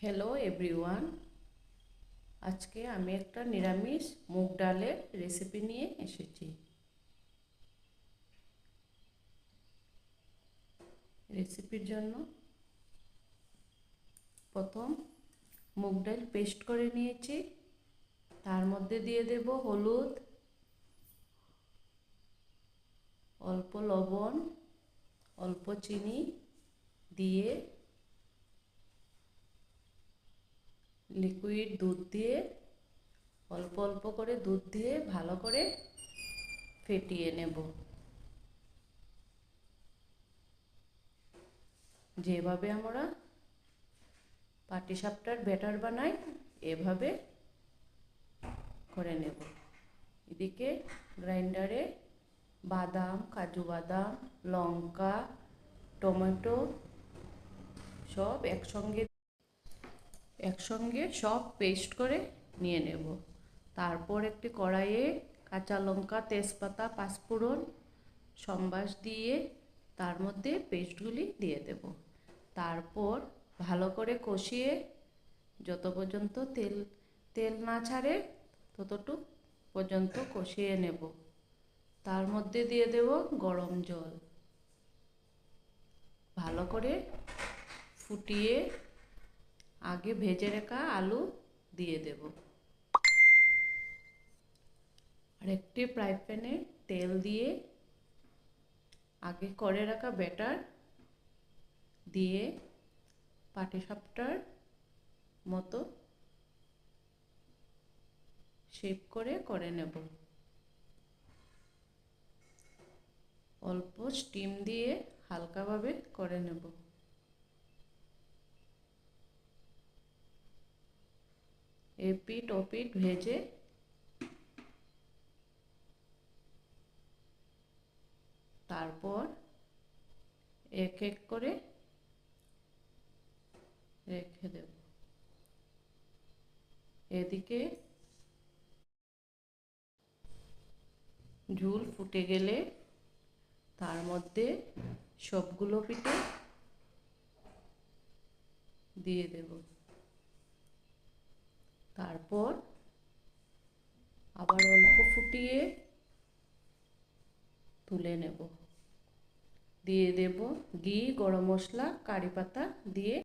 Hello everyone, আজকে আমি একটা নিরামিষ মুগ ডালের রেসিপি নিয়ে এসেছি। রেসিপির জন্য প্রথম মুগ ডাল পেস্ট করে নিয়েছি। তার মধ্যে দিয়ে দেব হলুদ, অল্প লবণ, অল্প চিনি দিয়ে লিকুইড দুধ দিয়ে অল্প অল্প করে দুধ দিয়ে ভালো করে ফেটিয়ে নেব। যেভাবে আমরা পাটিসাপটার ব্যাটার বানাই এভাবে করে নেব। এদিকে গ্রাইন্ডারে বাদাম, কাজু বাদাম, লঙ্কা, টমেটো সব একসঙ্গে সব পেস্ট করে নিয়ে নেব। তারপর একটি কড়াইয়ে কাঁচা লঙ্কা, তেজপাতা, পাঁচফোড়ন, সম্বাস দিয়ে তার মধ্যে পেস্টগুলি দিয়ে দেব। তারপর ভালো করে কষিয়ে যত পর্যন্ত তেল না ছাড়ে ততটুক পর্যন্ত কষিয়ে নেব। তার মধ্যে দিয়ে দেব গরম জল। ভালো করে ফুটিয়ে আগে ভেজে রাখা আলু দিয়ে দেব। আর একটি ফ্রাই প্যানে তেল দিয়ে আগে করে রাখা ব্যাটার দিয়ে পাটিসাপটার মতো শেপ করে নেব। অল্প স্টিম দিয়ে হালকাভাবে করে নেব। এপিট ওপিট ভেজে তারপর এক এক করে রেখে দেব। এদিকে ঝোল ফুটে গেলে তার মধ্যে সবগুলো পিঠে দিয়ে দেব। তারপর আবার অল্প ফুটিয়ে তুলে নেব। দিয়ে দেব ঘি, গরম মশলা, কারি পাতা দিয়ে